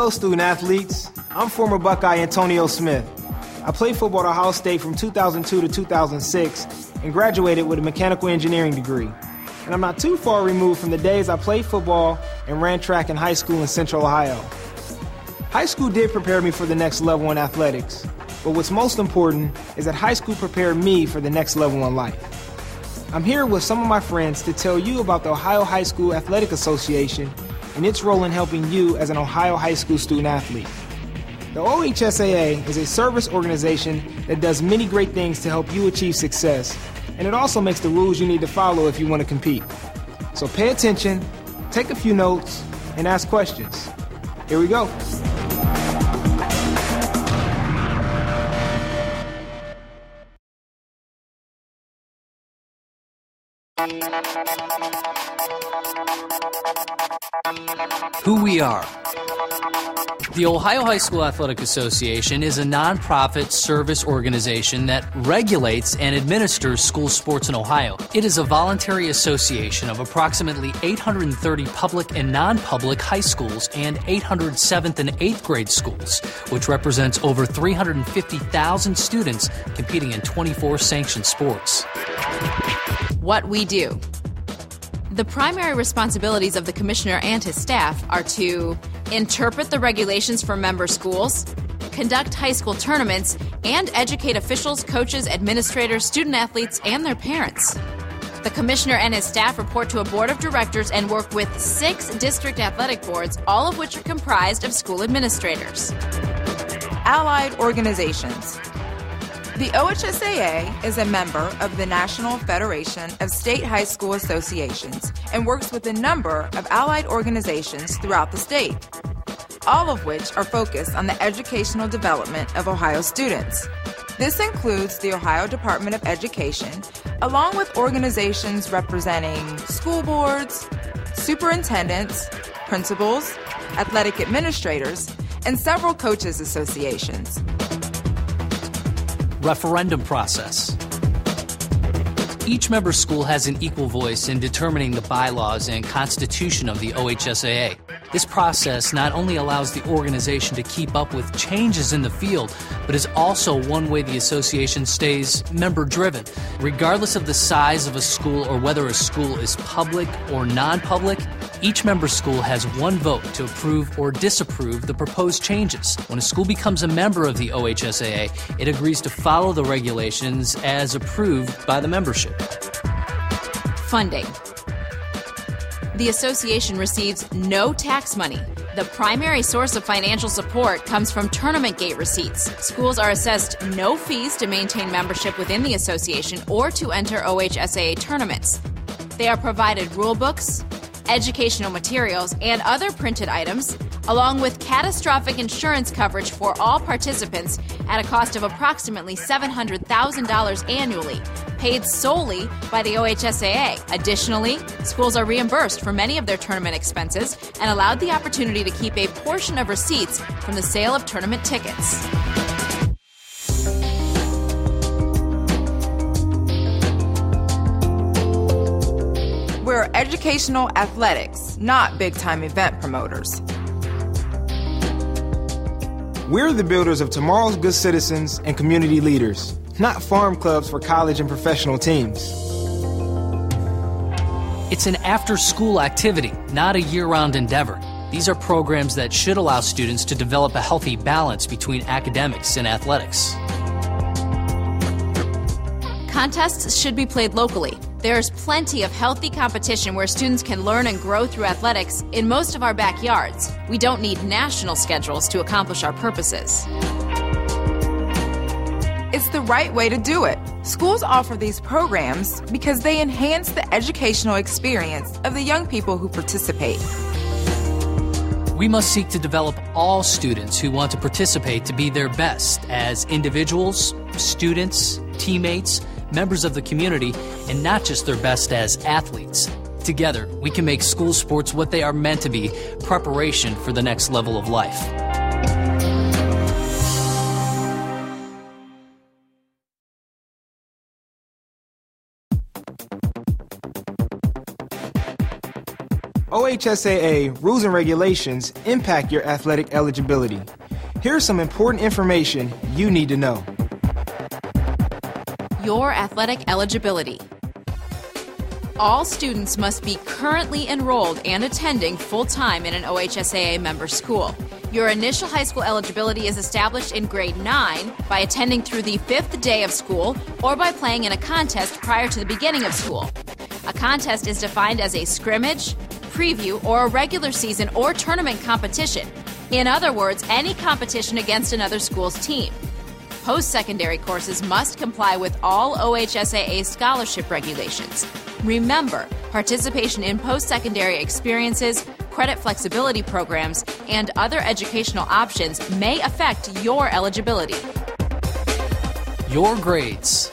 Hello, student athletes. I'm former Buckeye Antonio Smith. I played football at Ohio State from 2002 to 2006 and graduated with a mechanical engineering degree. And I'm not too far removed from the days I played football and ran track in high school in Central Ohio. High school did prepare me for the next level in athletics, but what's most important is that high school prepared me for the next level in life. I'm here with some of my friends to tell you about the Ohio High School Athletic Association and its role in helping you as an Ohio high school student athlete. The OHSAA is a service organization that does many great things to help you achieve success, and it also makes the rules you need to follow if you want to compete. So pay attention, take a few notes, and ask questions. Here we go. Who we are. The Ohio High School Athletic Association is a nonprofit service organization that regulates and administers school sports in Ohio. It is a voluntary association of approximately 830 public and non-public high schools and 800 7th and 8th grade schools, which represents over 350,000 students competing in 24 sanctioned sports. What we do. The primary responsibilities of the commissioner and his staff are to interpret the regulations for member schools, conduct high school tournaments, and educate officials, coaches, administrators, student athletes, and their parents. The commissioner and his staff report to a board of directors and work with 6 district athletic boards, all of which are comprised of school administrators. Allied organizations. The OHSAA is a member of the National Federation of State High School Associations and works with a number of allied organizations throughout the state, all of which are focused on the educational development of Ohio students. This includes the Ohio Department of Education, along with organizations representing school boards, superintendents, principals, athletic administrators, and several coaches associations. Referendum process. Each member school has an equal voice in determining the bylaws and constitution of the OHSAA. This process not only allows the organization to keep up with changes in the field, but is also one way the association stays member-driven. Regardless of the size of a school or whether a school is public or non-public, each member school has one vote to approve or disapprove the proposed changes. When a school becomes a member of the OHSAA, it agrees to follow the regulations as approved by the membership. Funding. The association receives no tax money. The primary source of financial support comes from tournament gate receipts. Schools are assessed no fees to maintain membership within the association or to enter OHSAA tournaments. They are provided rule books, educational materials, and other printed items, along with catastrophic insurance coverage for all participants at a cost of approximately $700,000 annually, paid solely by the OHSAA. Additionally, schools are reimbursed for many of their tournament expenses and allowed the opportunity to keep a portion of receipts from the sale of tournament tickets. We're educational athletics, not big-time event promoters. We're the builders of tomorrow's good citizens and community leaders, not farm clubs for college and professional teams. It's an after-school activity, not a year-round endeavor. These are programs that should allow students to develop a healthy balance between academics and athletics. Contests should be played locally. There's plenty of healthy competition where students can learn and grow through athletics in most of our backyards. We don't need national schedules to accomplish our purposes. It's the right way to do it. Schools offer these programs because they enhance the educational experience of the young people who participate. We must seek to develop all students who want to participate to be their best as individuals, students, teammates, members of the community, and not just their best as athletes. Together, we can make school sports what they are meant to be, preparation for the next level of life. OHSAA rules and regulations impact your athletic eligibility. Here's some important information you need to know. Your athletic eligibility. All students must be currently enrolled and attending full-time in an OHSAA member school. Your initial high school eligibility is established in grade 9 by attending through the 5th day of school or by playing in a contest prior to the beginning of school. A contest is defined as a scrimmage, preview, or a regular season or tournament competition. In other words, any competition against another school's team. Post-secondary courses must comply with all OHSAA scholarship regulations. Remember, participation in post-secondary experiences, credit flexibility programs, and other educational options may affect your eligibility. Your grades.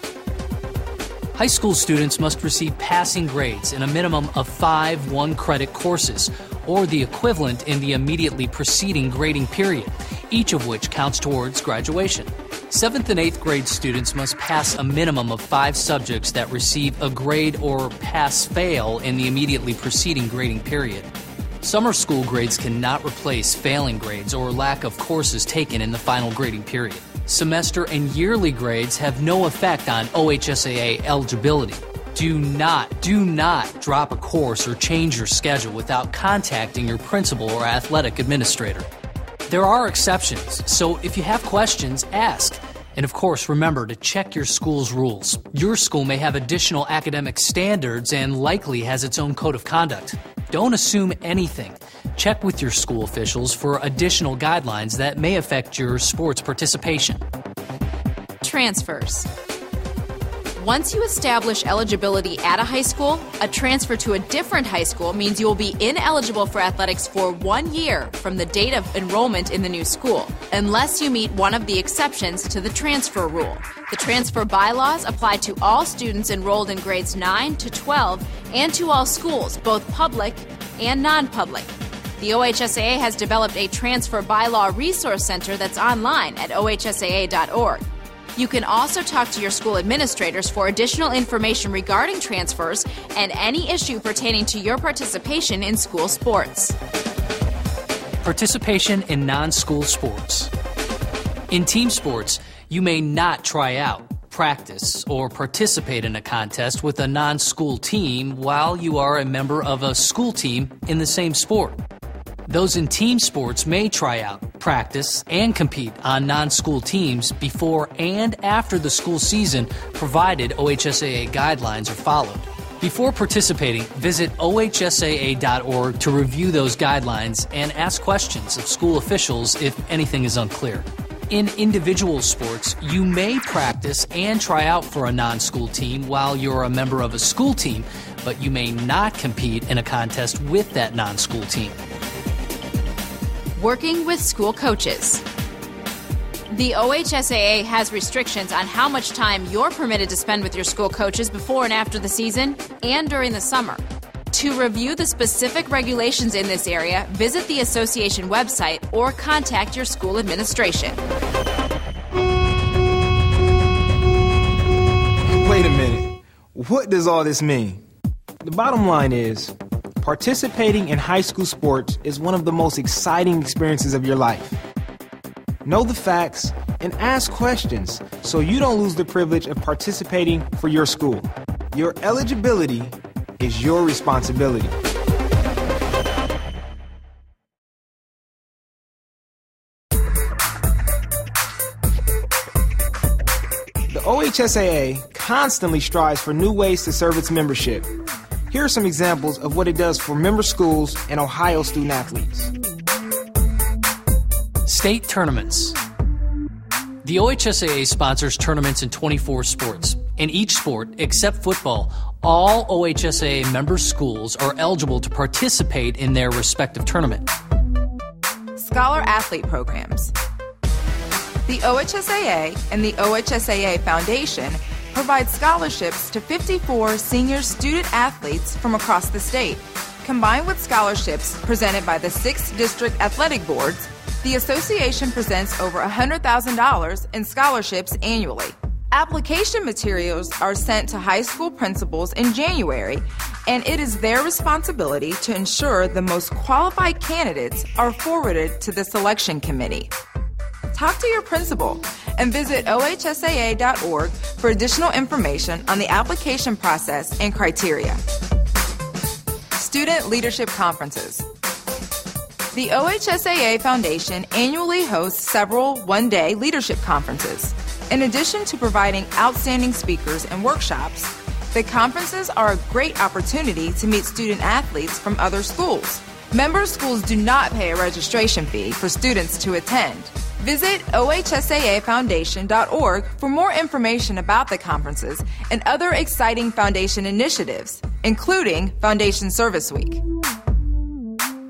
High school students must receive passing grades in a minimum of 5 one-credit courses, or the equivalent in the immediately preceding grading period, each of which counts towards graduation. 7th and 8th grade students must pass a minimum of 5 subjects that receive a grade or pass-fail in the immediately preceding grading period. Summer school grades cannot replace failing grades or lack of courses taken in the final grading period. Semester and yearly grades have no effect on OHSAA eligibility. Do not drop a course or change your schedule without contacting your principal or athletic administrator. There are exceptions, so if you have questions, ask. And of course, remember to check your school's rules. Your school may have additional academic standards and likely has its own code of conduct. Don't assume anything. Check with your school officials for additional guidelines that may affect your sports participation. Transfers. Once you establish eligibility at a high school, a transfer to a different high school means you will be ineligible for athletics for 1 year from the date of enrollment in the new school, unless you meet one of the exceptions to the transfer rule. The transfer bylaws apply to all students enrolled in grades 9 to 12 and to all schools, both public and non-public. The OHSAA has developed a transfer bylaw resource center that's online at ohsaa.org. You can also talk to your school administrators for additional information regarding transfers and any issue pertaining to your participation in school sports. Participation in non-school sports. In team sports, you may not try out, practice, or participate in a contest with a non-school team while you are a member of a school team in the same sport. Those in team sports may try out, practice, and compete on non-school teams before and after the school season, provided OHSAA guidelines are followed. Before participating, visit ohsaa.org to review those guidelines and ask questions of school officials if anything is unclear. In individual sports, you may practice and try out for a non-school team while you're a member of a school team, but you may not compete in a contest with that non-school team. Working with school coaches. The OHSAA has restrictions on how much time you're permitted to spend with your school coaches before and after the season and during the summer. To review the specific regulations in this area, visit the association website or contact your school administration. Wait a minute. What does all this mean? The bottom line is, participating in high school sports is one of the most exciting experiences of your life. Know the facts and ask questions so you don't lose the privilege of participating for your school. Your eligibility is your responsibility. The OHSAA constantly strives for new ways to serve its membership. Here are some examples of what it does for member schools and Ohio student athletes. State tournaments. The OHSAA sponsors tournaments in 24 sports. In each sport, except football, all OHSAA member schools are eligible to participate in their respective tournament. Scholar athlete programs. The OHSAA and the OHSAA Foundation provide scholarships to 54 senior student athletes from across the state. Combined with scholarships presented by the 6 district athletic boards, the association presents over $100,000 in scholarships annually. Application materials are sent to high school principals in January, and it is their responsibility to ensure the most qualified candidates are forwarded to the selection committee. Talk to your principal and visit OHSAA.org for additional information on the application process and criteria. Student Leadership Conferences. The OHSAA Foundation annually hosts several one-day leadership conferences. In addition to providing outstanding speakers and workshops, the conferences are a great opportunity to meet student athletes from other schools. Member schools do not pay a registration fee for students to attend. Visit OHSAAFoundation.org for more information about the conferences and other exciting Foundation initiatives, including Foundation Service Week.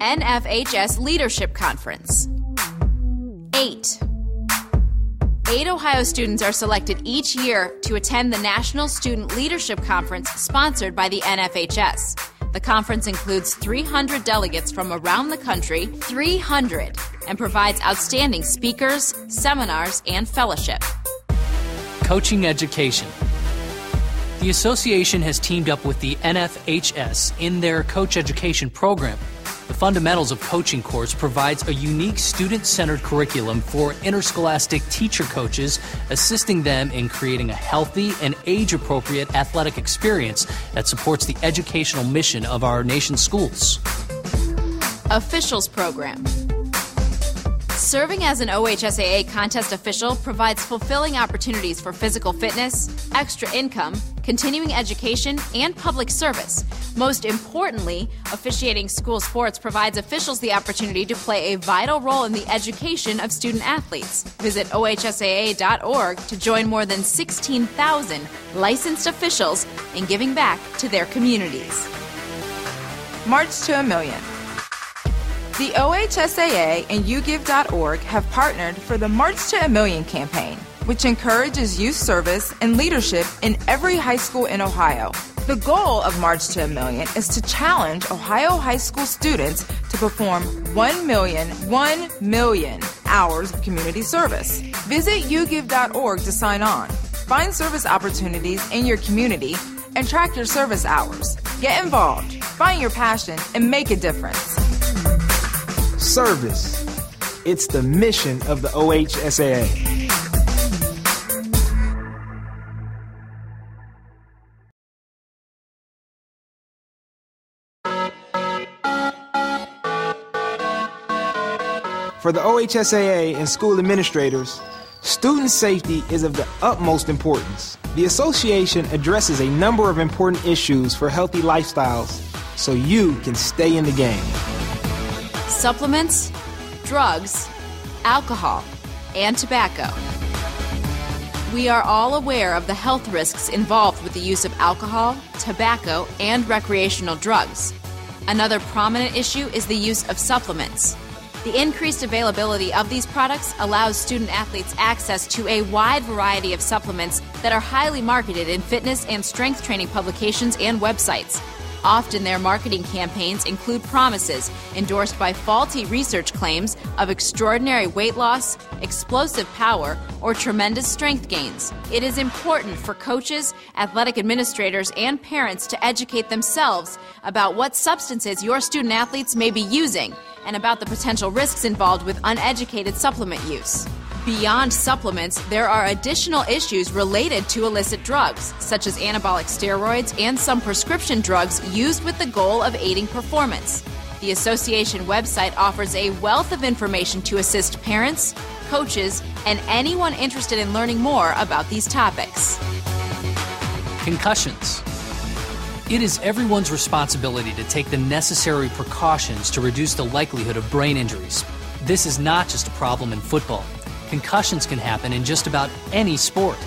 NFHS Leadership Conference. 8 Ohio students are selected each year to attend the National Student Leadership Conference sponsored by the NFHS. The conference includes 300 delegates from around the country, 300, and provides outstanding speakers, seminars, and fellowship. Coaching education. The association has teamed up with the NFHS in their coach education program. The Fundamentals of Coaching course provides a unique student-centered curriculum for interscholastic teacher coaches, assisting them in creating a healthy and age-appropriate athletic experience that supports the educational mission of our nation's schools. Officials Program. Serving as an OHSAA contest official provides fulfilling opportunities for physical fitness, extra income, continuing education, and public service. Most importantly, officiating school sports provides officials the opportunity to play a vital role in the education of student athletes. Visit OHSAA.org to join more than 16,000 licensed officials in giving back to their communities. March to a Million. The OHSAA and YouGive.org have partnered for the March to a Million campaign, which encourages youth service and leadership in every high school in Ohio. The goal of March to a Million is to challenge Ohio high school students to perform 1 million hours of community service. Visit YouGive.org to sign on. Find service opportunities in your community and track your service hours. Get involved, find your passion, and make a difference. Service. It's the mission of the OHSAA. For the OHSAA and school administrators, student safety is of the utmost importance. The association addresses a number of important issues for healthy lifestyles so you can stay in the game. Supplements, drugs, alcohol, and tobacco. We are all aware of the health risks involved with the use of alcohol, tobacco, and recreational drugs. Another prominent issue is the use of supplements. The increased availability of these products allows student athletes access to a wide variety of supplements that are highly marketed in fitness and strength training publications and websites. Often their marketing campaigns include promises endorsed by faulty research claims of extraordinary weight loss, explosive power, or tremendous strength gains. It is important for coaches, athletic administrators, and parents to educate themselves about what substances your student athletes may be using and about the potential risks involved with uneducated supplement use. Beyond supplements, there are additional issues related to illicit drugs, such as anabolic steroids and some prescription drugs used with the goal of aiding performance. The association website offers a wealth of information to assist parents, coaches, and anyone interested in learning more about these topics. Concussions. It is everyone's responsibility to take the necessary precautions to reduce the likelihood of brain injuries. This is not just a problem in football. Concussions can happen in just about any sport.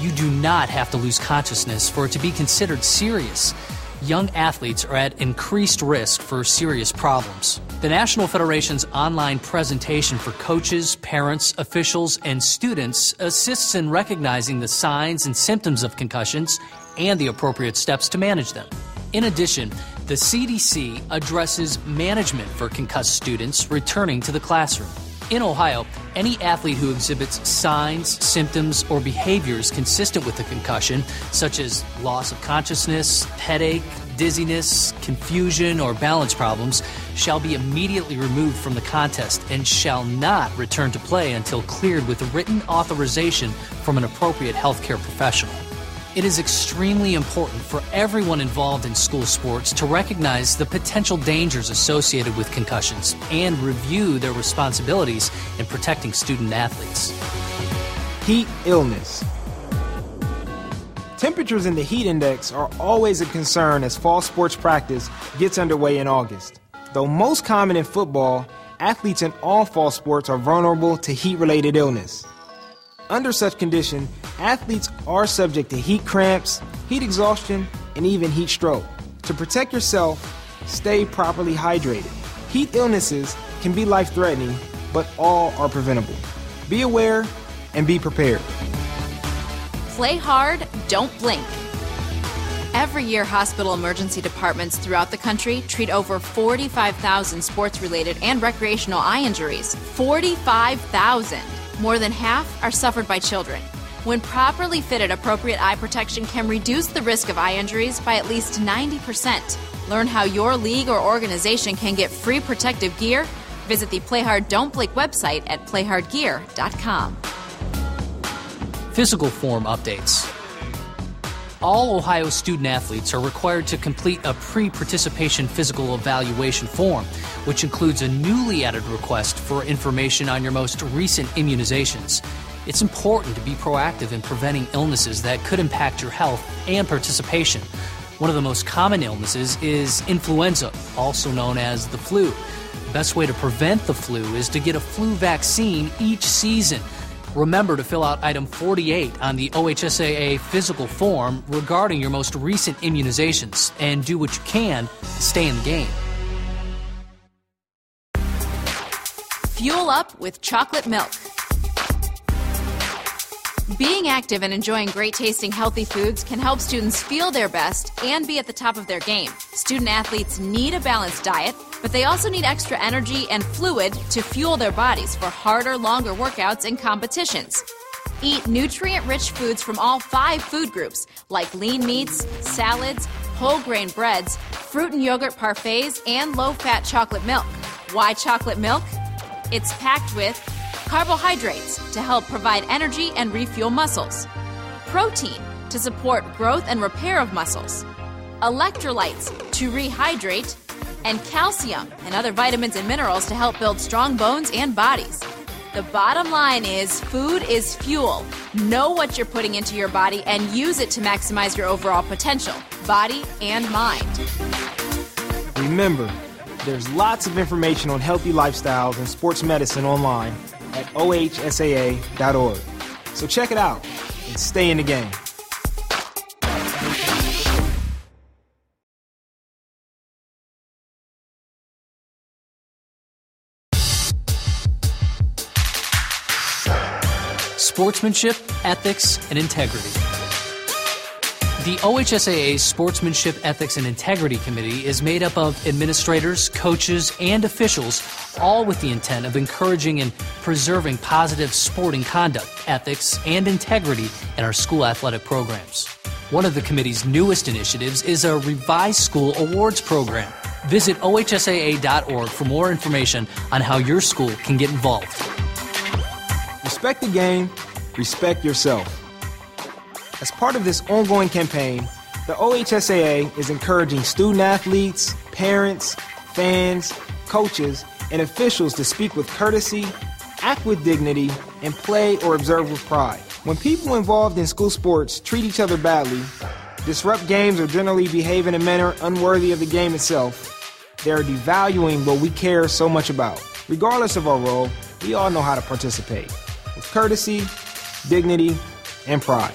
You do not have to lose consciousness for it to be considered serious. Young athletes are at increased risk for serious problems. The National Federation's online presentation for coaches, parents, officials, and students assists in recognizing the signs and symptoms of concussions and the appropriate steps to manage them. In addition, the CDC addresses management for concussed students returning to the classroom. In Ohio, any athlete who exhibits signs, symptoms, or behaviors consistent with a concussion, such as loss of consciousness, headache, dizziness, confusion, or balance problems, shall be immediately removed from the contest and shall not return to play until cleared with a written authorization from an appropriate healthcare professional. It is extremely important for everyone involved in school sports to recognize the potential dangers associated with concussions and review their responsibilities in protecting student athletes. Heat illness. Temperatures in the heat index are always a concern as fall sports practice gets underway in August. Though most common in football, athletes in all fall sports are vulnerable to heat-related illness. Under such condition, athletes are subject to heat cramps, heat exhaustion, and even heat stroke. To protect yourself, stay properly hydrated. Heat illnesses can be life-threatening, but all are preventable. Be aware and be prepared. Play hard, don't blink. Every year, hospital emergency departments throughout the country treat over 45,000 sports-related and recreational eye injuries. 45,000! More than half are suffered by children. When properly fitted, appropriate eye protection can reduce the risk of eye injuries by at least 90%. Learn how your league or organization can get free protective gear. Visit the Play Hard Don't Blink website at playhardgear.com. Physical form updates. All Ohio student athletes are required to complete a pre-participation physical evaluation form, which includes a newly added request for information on your most recent immunizations. It's important to be proactive in preventing illnesses that could impact your health and participation. One of the most common illnesses is influenza, also known as the flu. The best way to prevent the flu is to get a flu vaccine each season. Remember to fill out item 48 on the OHSAA physical form regarding your most recent immunizations and do what you can to stay in the game. Fuel up with chocolate milk. Being active and enjoying great-tasting healthy foods can help students feel their best and be at the top of their game. Student athletes need a balanced diet, but they also need extra energy and fluid to fuel their bodies for harder, longer workouts and competitions. Eat nutrient-rich foods from all 5 food groups, like lean meats, salads, whole grain breads, fruit and yogurt parfaits, and low-fat chocolate milk. Why chocolate milk? It's packed with carbohydrates to help provide energy and refuel muscles, protein to support growth and repair of muscles, electrolytes to rehydrate, and calcium and other vitamins and minerals to help build strong bones and bodies. The bottom line is food is fuel. Know what you're putting into your body and use it to maximize your overall potential, body and mind. Remember, there's lots of information on healthy lifestyles and sports medicine online at ohsaa.org. So check it out and stay in the game. Sportsmanship, ethics, and integrity. The OHSAA Sportsmanship, Ethics, and Integrity Committee is made up of administrators, coaches, and officials, all with the intent of encouraging and preserving positive sporting conduct, ethics, and integrity in our school athletic programs. One of the committee's newest initiatives is a revised school awards program. Visit ohsaa.org for more information on how your school can get involved. Respect the game, respect yourself. As part of this ongoing campaign, the OHSAA is encouraging student athletes, parents, fans, coaches, and officials to speak with courtesy, act with dignity, and play or observe with pride. When people involved in school sports treat each other badly, disrupt games, or generally behave in a manner unworthy of the game itself, they are devaluing what we care so much about. Regardless of our role, we all know how to participate with courtesy, dignity, and pride.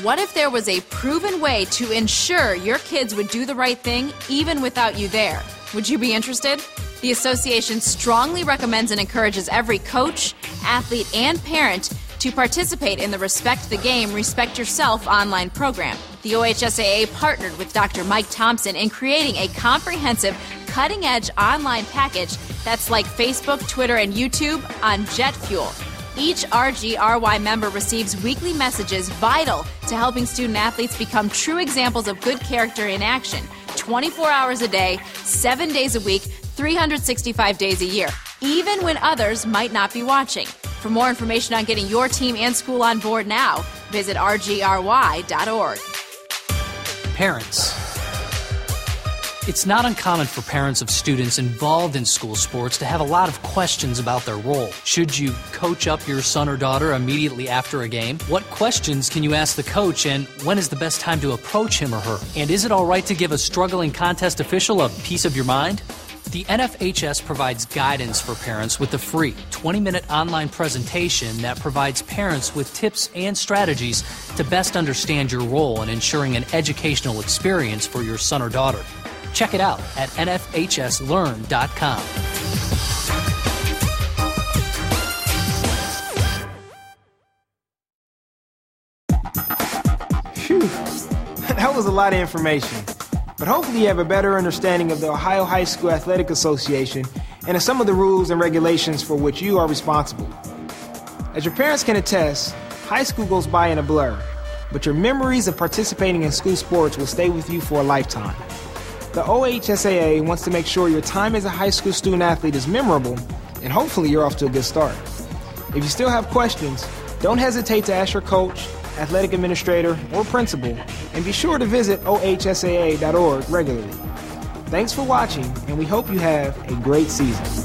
What if there was a proven way to ensure your kids would do the right thing even without you there? Would you be interested? The association strongly recommends and encourages every coach, athlete, and parent to participate in the Respect the Game, Respect Yourself online program. The OHSAA partnered with Dr. Mike Thompson in creating a comprehensive cutting-edge online package that's like Facebook, Twitter, and YouTube on jet fuel. Each RGRY member receives weekly messages vital to helping student-athletes become true examples of good character in action, 24 hours a day, 7 days a week, 365 days a year, even when others might not be watching. For more information on getting your team and school on board now, visit rgry.org. Parents. It's not uncommon for parents of students involved in school sports to have a lot of questions about their role. Should you coach up your son or daughter immediately after a game? What questions can you ask the coach, and when is the best time to approach him or her? And is it all right to give a struggling contest official a piece of your mind? The NFHS provides guidance for parents with a free 20-minute online presentation that provides parents with tips and strategies to best understand your role in ensuring an educational experience for your son or daughter. Check it out at nfhslearn.com. Phew, that was a lot of information. But hopefully you have a better understanding of the Ohio High School Athletic Association and of some of the rules and regulations for which you are responsible. As your parents can attest, high school goes by in a blur, but your memories of participating in school sports will stay with you for a lifetime. The OHSAA wants to make sure your time as a high school student athlete is memorable, and hopefully you're off to a good start. If you still have questions, don't hesitate to ask your coach, athletic administrator, or principal, and be sure to visit ohsaa.org regularly. Thanks for watching, and we hope you have a great season.